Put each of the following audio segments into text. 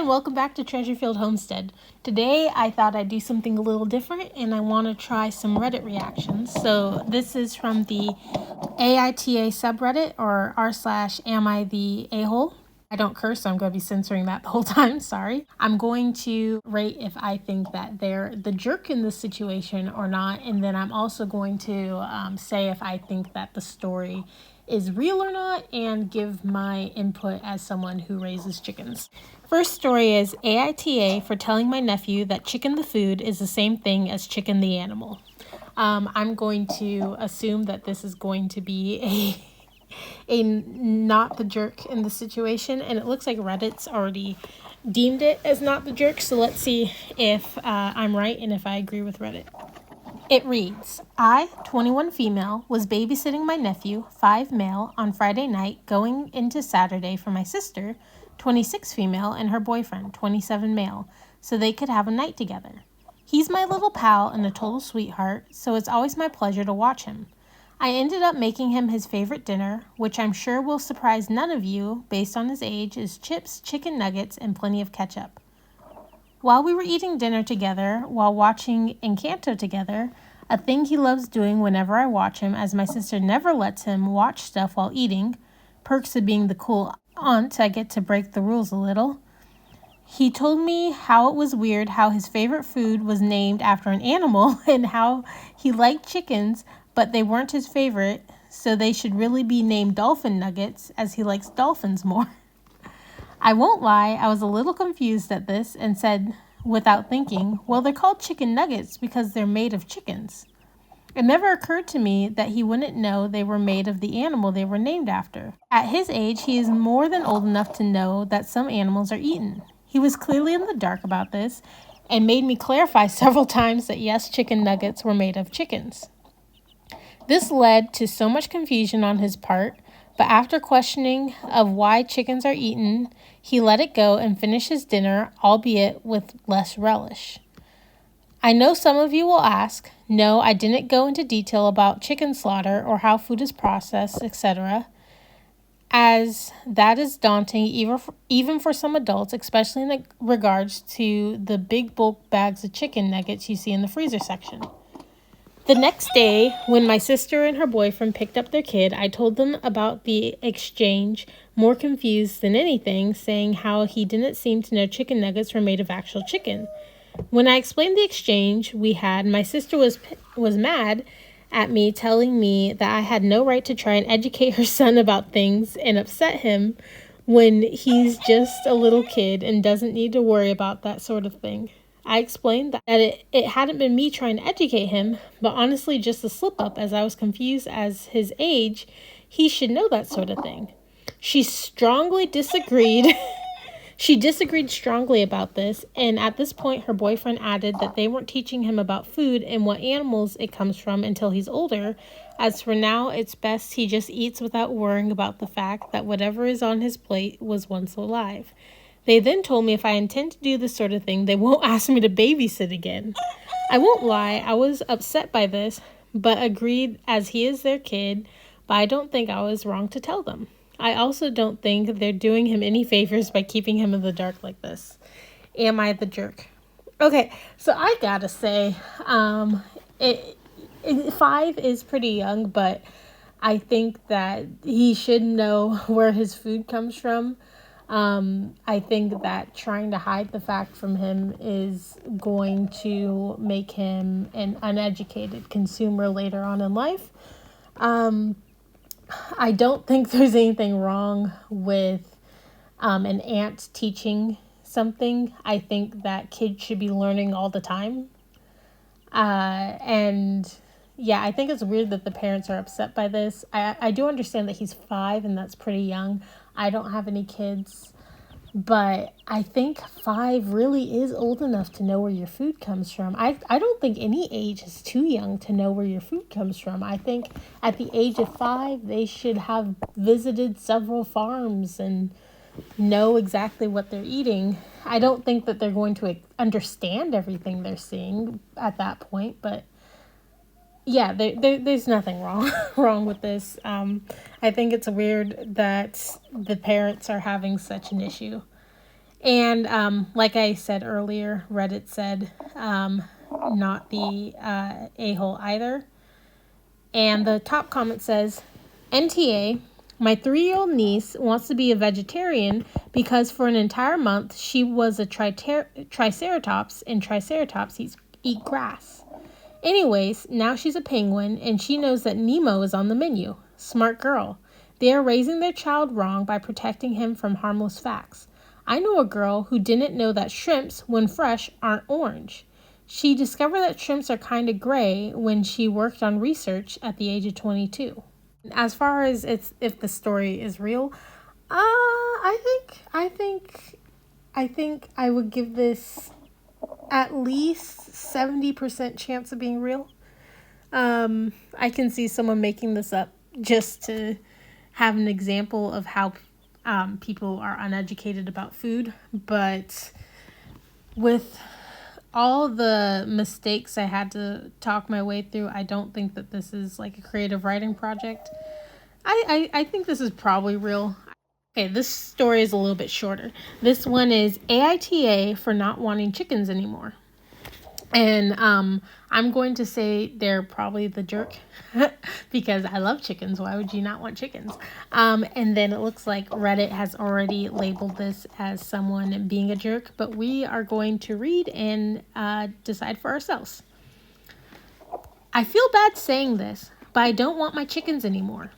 and welcome back to Treasurefield Homestead. Today I thought I'd do something a little different and I want to try some Reddit reactions. So this is from the AITA subreddit, or r/am I the a-hole. I don't curse, so I'm going to be censoring that the whole time, sorry. I'm going to rate if I think that they're the jerk in this situation or not, and then I'm also going to say if I think that the story is real or not, and give my input as someone who raises chickens. First story is AITA for telling my nephew that chicken the food is the same thing as chicken the animal. I'm going to assume that this is going to be a not the jerk in the situation, and it looks like Reddit's already deemed it as not the jerk, so let's see if I'm right and if I agree with Reddit. It reads, I, 21 female, was babysitting my nephew, 5 male, on Friday night going into Saturday for my sister, 26 female, and her boyfriend, 27 male, so they could have a night together. He's my little pal and a total sweetheart, so it's always my pleasure to watch him. I ended up making him his favorite dinner, which I'm sure will surprise none of you, based on his age, is chips, chicken nuggets, and plenty of ketchup. While we were eating dinner together, while watching Encanto together, a thing he loves doing whenever I watch him, as my sister never lets him watch stuff while eating, perks of being the cool aunt, I get to break the rules a little. He told me how it was weird how his favorite food was named after an animal and how he liked chickens, but they weren't his favorite, so they should really be named dolphin nuggets, as he likes dolphins more. I won't lie, I was a little confused at this and said, without thinking, well, they're called chicken nuggets because they're made of chickens. It never occurred to me that he wouldn't know they were made of the animal they were named after. At his age, he is more than old enough to know that some animals are eaten. He was clearly in the dark about this and made me clarify several times that yes, chicken nuggets were made of chickens. This led to so much confusion on his part, but after questioning of why chickens are eaten, he let it go and finished his dinner, albeit with less relish. I know some of you will ask, no, I didn't go into detail about chicken slaughter or how food is processed, etc., as that is daunting even for some adults, especially in regards to the big bulk bags of chicken nuggets you see in the freezer section. The next day, when my sister and her boyfriend picked up their kid, I told them about the exchange, more confused than anything, saying how he didn't seem to know chicken nuggets were made of actual chicken. When I explained the exchange we had, my sister was mad at me, telling me that I had no right to try and educate her son about things and upset him when he's just a little kid and doesn't need to worry about that sort of thing. I explained that it hadn't been me trying to educate him, but honestly just a slip-up, as I was confused as his age. He should know that sort of thing. She strongly disagreed. She disagreed strongly about this, and at this point her boyfriend added that they weren't teaching him about food and what animals it comes from until he's older. As for now, it's best he just eats without worrying about the fact that whatever is on his plate was once alive. They then told me if I intend to do this sort of thing, they won't ask me to babysit again. I won't lie, I was upset by this, but agreed as he is their kid, but I don't think I was wrong to tell them. I also don't think they're doing him any favors by keeping him in the dark like this. Am I the jerk? Okay, so I gotta say, 5 is pretty young, but I think that he should know where his food comes from. I think that trying to hide the fact from him is going to make him an uneducated consumer later on in life. I don't think there's anything wrong with an aunt teaching something. I think that kids should be learning all the time. And yeah, I think it's weird that the parents are upset by this. I do understand that he's 5 and that's pretty young. I don't have any kids, but I think 5 really is old enough to know where your food comes from. I don't think any age is too young to know where your food comes from. I think at the age of 5, they should have visited several farms and know exactly what they're eating. I don't think that they're going to understand everything they're seeing at that point, but yeah, there's nothing wrong with this. I think it's weird that the parents are having such an issue. And like I said earlier, Reddit said not the a-hole either. And the top comment says, NTA, my 3-year-old niece wants to be a vegetarian because for an entire month she was a triceratops, and triceratops eat grass. Anyways, now she's a penguin and she knows that Nemo is on the menu. Smart girl. They are raising their child wrong by protecting him from harmless facts. I know a girl who didn't know that shrimps, when fresh, aren't orange. She discovered that shrimps are kind of gray when she worked on research at the age of 22. As far as if the story is real, I think I would give this at least 70% chance of being real. I can see someone making this up just to have an example of how people are uneducated about food, but with all the mistakes I had to talk my way through, I don't think that this is like a creative writing project. I think this is probably real. Okay, this story is a little bit shorter. This one is AITA for not wanting chickens anymore. And I'm going to say they're probably the jerk because I love chickens. Why would you not want chickens? And then it looks like Reddit has already labeled this as someone being a jerk, but we are going to read and decide for ourselves. I feel bad saying this, but I don't want my chickens anymore.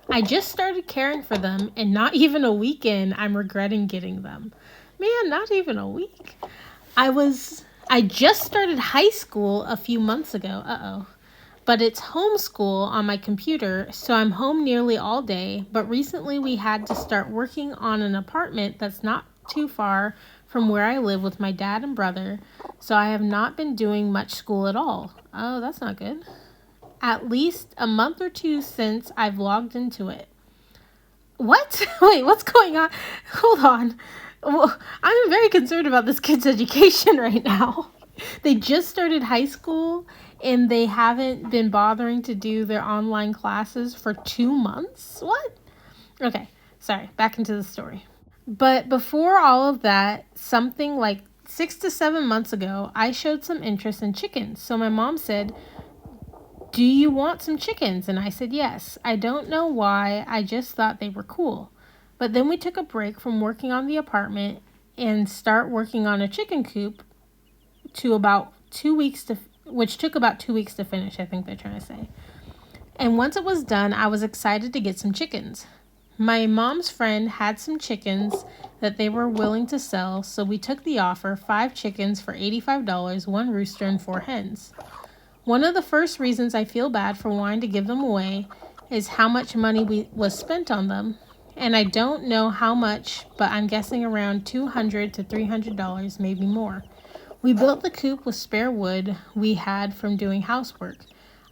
I just started caring for them, and not even a week in, I'm regretting getting them. Man, not even a week. I just started high school a few months ago. But it's homeschool on my computer, so I'm home nearly all day. But recently we had to start working on an apartment that's not too far from where I live with my dad and brother, so I have not been doing much school at all. Oh, that's not good. At least a month or two since I've logged into it. What? Wait, what's going on? Hold on. Well, I'm very concerned about this kid's education right now. They just started high school and they haven't been bothering to do their online classes for 2 months? What? Okay, sorry, back into the story. But before all of that, something like 6 to 7 months ago, I showed some interest in chickens. So my mom said, do you want some chickens? And I said yes. I don't know why, I just thought they were cool. But then we took a break from working on the apartment and start working on a chicken coop to about 2 weeks which took about 2 weeks to finish, I think they're trying to say. And once it was done, I was excited to get some chickens. My mom's friend had some chickens that they were willing to sell, so we took the offer, 5 chickens for $85, 1 rooster and 4 hens. One of the first reasons I feel bad for wanting to give them away is how much money was spent on them. And I don't know how much, but I'm guessing around $200 to $300, maybe more. We built the coop with spare wood we had from doing housework.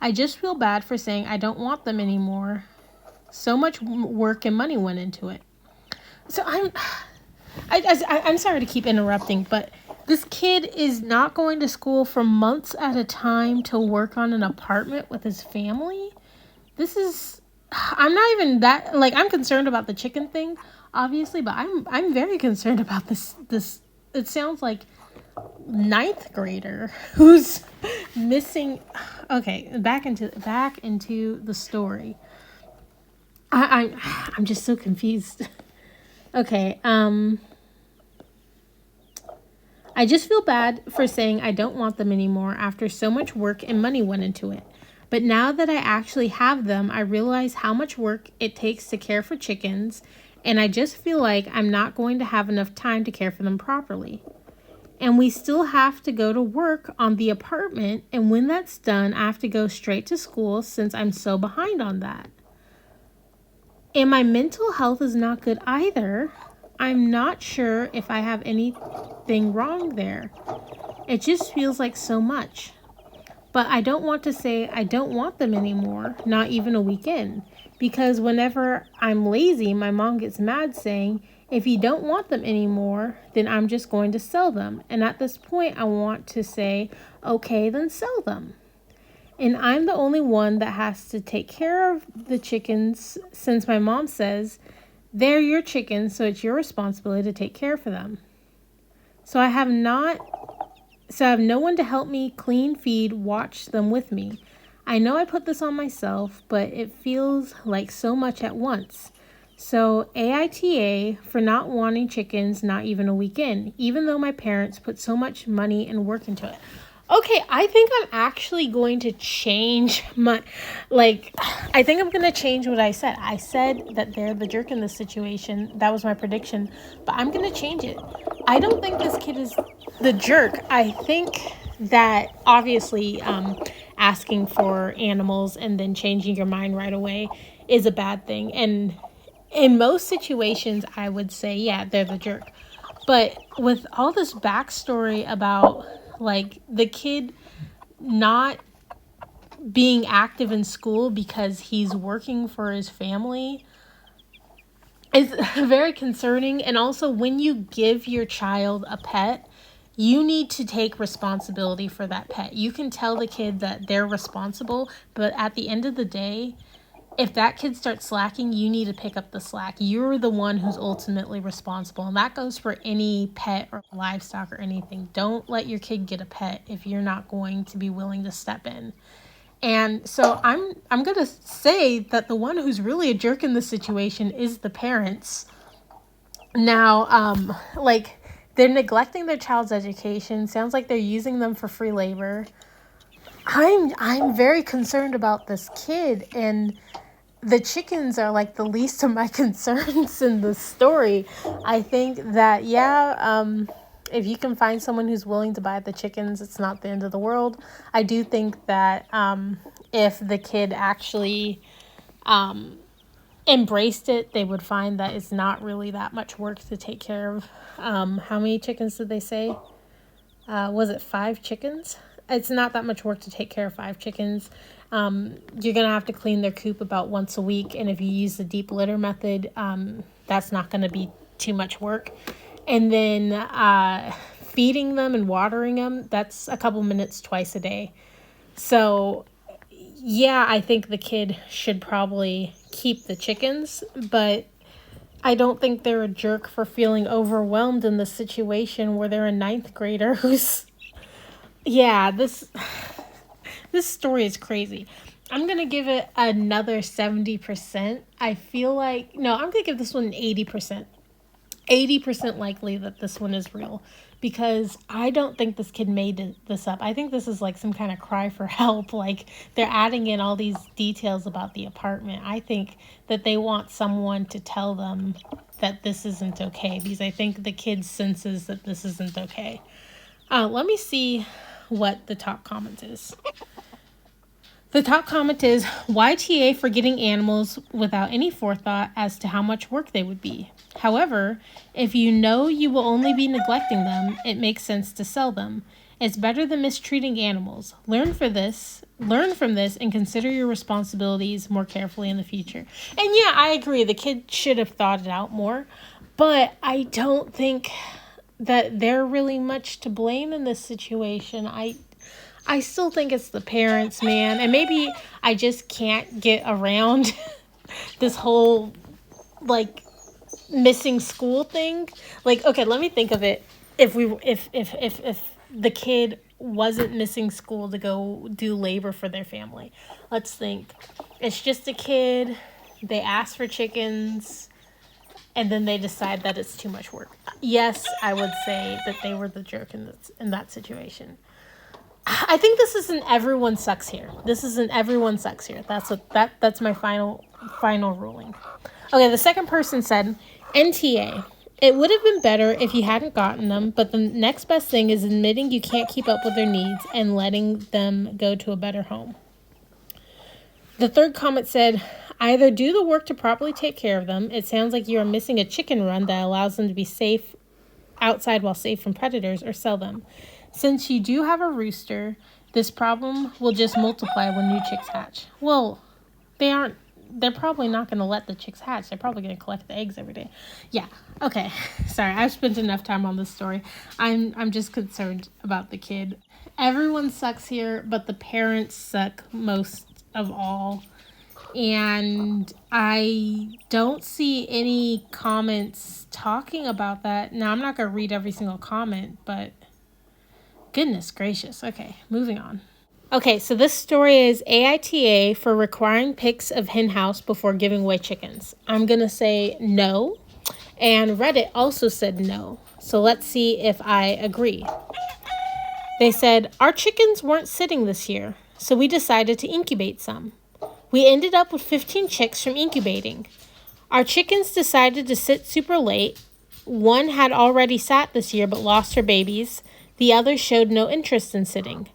I just feel bad for saying I don't want them anymore. So much work and money went into it. So I'm sorry to keep interrupting, but this kid is not going to school for months at a time to work on an apartment with his family. I'm not even that, like, I'm concerned about the chicken thing, obviously, but I'm very concerned about this. It sounds like 9th grader who's missing. Okay, back into the story. I'm just so confused. Okay, I just feel bad for saying I don't want them anymore after so much work and money went into it. But now that I actually have them, I realize how much work it takes to care for chickens, and I just feel like I'm not going to have enough time to care for them properly. And we still have to go to work on the apartment, and when that's done, I have to go straight to school since I'm so behind on that. And my mental health is not good either. I'm not sure if I have anything wrong there. It just feels like so much. But I don't want to say I don't want them anymore, not even a weekend. Because whenever I'm lazy, my mom gets mad saying, if you don't want them anymore, then I'm just going to sell them. And at this point, I want to say, okay, then sell them. And I'm the only one that has to take care of the chickens since my mom says, they're your chickens, so it's your responsibility to take care for them. So I have not So I have no one to help me clean, feed, watch them with me. I know I put this on myself, but it feels like so much at once. So AITA for not wanting chickens not even a week in, even though my parents put so much money and work into it. Okay, I think I'm actually going to change I think I'm going to change what I said. I said that they're the jerk in this situation. That was my prediction, but I'm going to change it. I don't think this kid is the jerk. I think that obviously asking for animals and then changing your mind right away is a bad thing. And in most situations, I would say, yeah, they're the jerk. But with all this backstory about the kid not being active in school because he's working for his family is very concerning. And also, when you give your child a pet, you need to take responsibility for that pet. You can tell the kid that they're responsible, but at the end of the day, if that kid starts slacking, you need to pick up the slack. You're the one who's ultimately responsible. And that goes for any pet or livestock or anything. Don't let your kid get a pet if you're not going to be willing to step in. And so I'm going to say that the one who's really a jerk in this situation is the parents. Now, they're neglecting their child's education. Sounds like they're using them for free labor. I'm very concerned about this kid, and the chickens are like the least of my concerns in the story. I think that, if you can find someone who's willing to buy the chickens, it's not the end of the world. I do think that if the kid actually embraced it, they would find that it's not really that much work to take care of. How many chickens did they say? Was it 5 chickens? It's not that much work to take care of 5 chickens. You're going to have to clean their coop about once a week. And if you use the deep litter method, that's not going to be too much work. And then feeding them and watering them, that's a couple minutes twice a day. So, yeah, I think the kid should probably keep the chickens, but I don't think they're a jerk for feeling overwhelmed in the situation where they're a 9th grader who's... Yeah, this story is crazy. I'm going to give it another 70%. I feel like... No, I'm going to give this one an 80%. 80% likely that this one is real, because I don't think this kid made this up. I think this is like some kind of cry for help. Like, they're adding in all these details about the apartment. I think that they want someone to tell them that this isn't okay, because I think the kid senses that this isn't okay. Let me see what the top comment is. The top comment is, YTA for getting animals without any forethought as to how much work they would be. However, if you know you will only be neglecting them, it makes sense to sell them. It's better than mistreating animals. Learn from this, and consider your responsibilities more carefully in the future. And yeah, I agree, the kid should have thought it out more, but I don't think that they're really much to blame in this situation. I still think it's the parents, man. And maybe I just can't get around this whole, missing school thing. Okay, let me think of it. If the kid wasn't missing school to go do labor for their family. Let's think. It's just a kid. They ask for chickens, and then they decide that it's too much work. Yes, I would say that they were the jerk in that situation. I think this is an everyone sucks here. That's my final ruling. Okay, the second person said, NTA. It would have been better if you hadn't gotten them, but the next best thing is admitting you can't keep up with their needs and letting them go to a better home. The third comment said, either do the work to properly take care of them. It sounds like you are missing a chicken run that allows them to be safe outside while safe from predators, or sell them. Since you do have a rooster, this problem will just multiply when new chicks hatch. Well, they're probably not going to let the chicks hatch. They're probably going to collect the eggs every day. Yeah, okay. Sorry, I've spent enough time on this story. I'm just concerned about the kid. Everyone sucks here, but the parents suck most of all. And I don't see any comments talking about that. Now, I'm not going to read every single comment, but goodness gracious. Okay, moving on. Okay, so this story is AITA for requiring pics of hen house before giving away chickens. I'm going to say no, and Reddit also said no. So let's see if I agree. They said, our chickens weren't sitting this year, so we decided to incubate some. We ended up with 15 chicks from incubating. Our chickens decided to sit super late. One had already sat this year but lost her babies. The other showed no interest in sitting.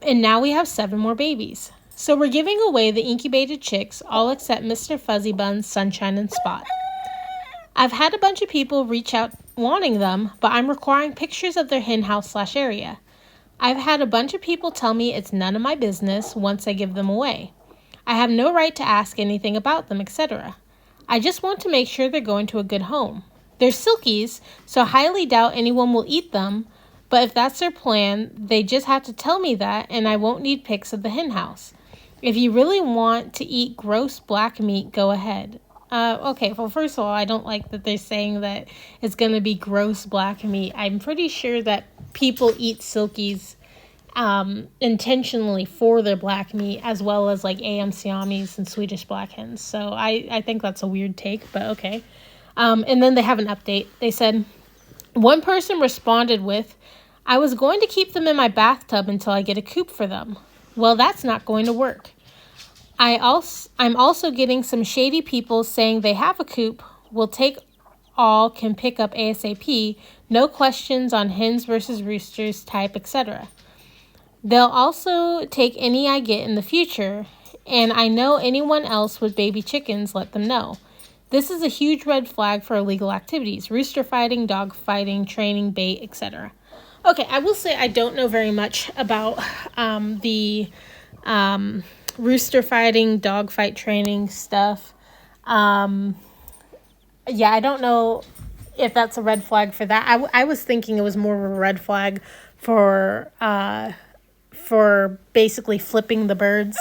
And now we have 7 more babies. So we're giving away the incubated chicks, all except Mr. Fuzzy Buns, Sunshine, and Spot. I've had a bunch of people reach out wanting them, but I'm requiring pictures of their hen house/area. I've had a bunch of people tell me it's none of my business once I give them away. I have no right to ask anything about them, etc. I just want to make sure they're going to a good home. They're silkies, so I highly doubt anyone will eat them, but if that's their plan, they just have to tell me that, and I won't need pics of the hen house. If you really want to eat gross black meat, go ahead. Okay, well, first of all, I don't like that they're saying that it's going to be gross black meat. I'm pretty sure that people eat silkies intentionally for their black meat, as well as like AM Siamis and Swedish black hens. So I think that's a weird take, but okay. And then they have an update. They said, one person responded with, I was going to keep them in my bathtub until I get a coop for them. Well, that's not going to work. I'm also getting some shady people saying they have a coop, will take all, can pick up ASAP, no questions on hens versus roosters type, etc. They'll also take any I get in the future, and I know anyone else with baby chickens, let them know. This is a huge red flag for illegal activities, rooster fighting, dog fighting, training, bait, etc. Okay, I will say I don't know very much about the rooster fighting, dog fight training stuff. Yeah, I don't know if that's a red flag for that. I was thinking it was more of a red flag for basically flipping the birds.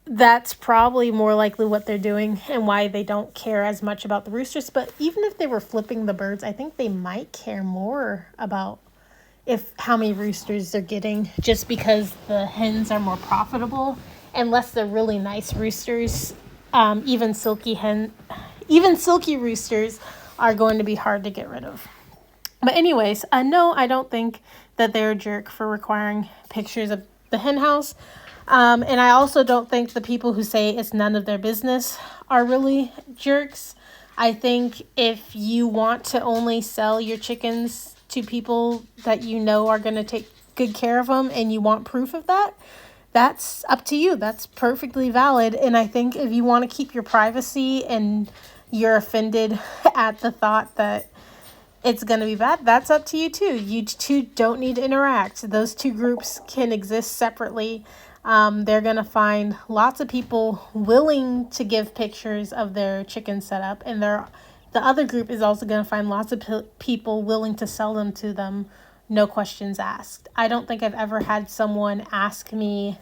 That's probably more likely what they're doing and why they don't care as much about the roosters. But even if they were flipping the birds, I think they might care more about how many roosters they're getting, just because the hens are more profitable. Unless they're really nice roosters, even silky roosters are going to be hard to get rid of. But anyways, no, I don't think that they're a jerk for requiring pictures of the hen house. And I also don't think the people who say it's none of their business are really jerks. I think if you want to only sell your chickens to people that you know are going to take good care of them and you want proof of that, that's up to you. That's perfectly valid. And I think if you want to keep your privacy and you're offended at the thought that it's going to be bad, that's up to you too. You two don't need to interact. Those two groups can exist separately. They're going to find lots of people willing to give pictures of their chicken setup, and the other group is also going to find lots of people willing to sell them to them, no questions asked. I don't think I've ever had someone ask me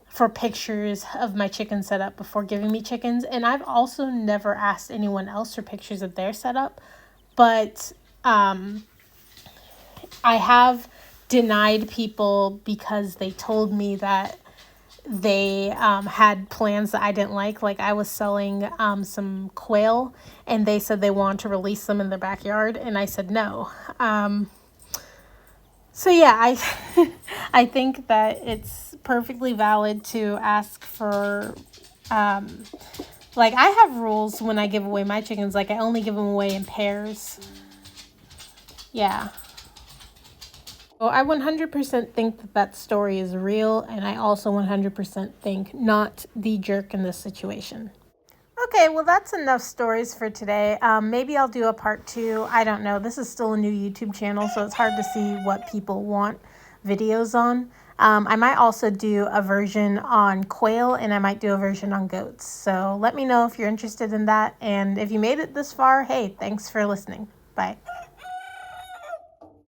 for pictures of my chicken setup before giving me chickens, and I've also never asked anyone else for pictures of their setup, but I have denied people because they told me that they had plans that I didn't like. Like I was selling some quail and they said they wanted to release them in their backyard and I said no. So yeah, I think that it's perfectly valid to ask for like I have rules when I give away my chickens. Like I only give them away in pairs. Yeah. Well, I 100% think that story is real, and I also 100% think not the jerk in this situation. Okay, well, that's enough stories for today. Maybe I'll do a part 2. I don't know. This is still a new YouTube channel, so it's hard to see what people want videos on. I might also do a version on quail, and I might do a version on goats. So let me know if you're interested in that, and if you made it this far, hey, thanks for listening. Bye.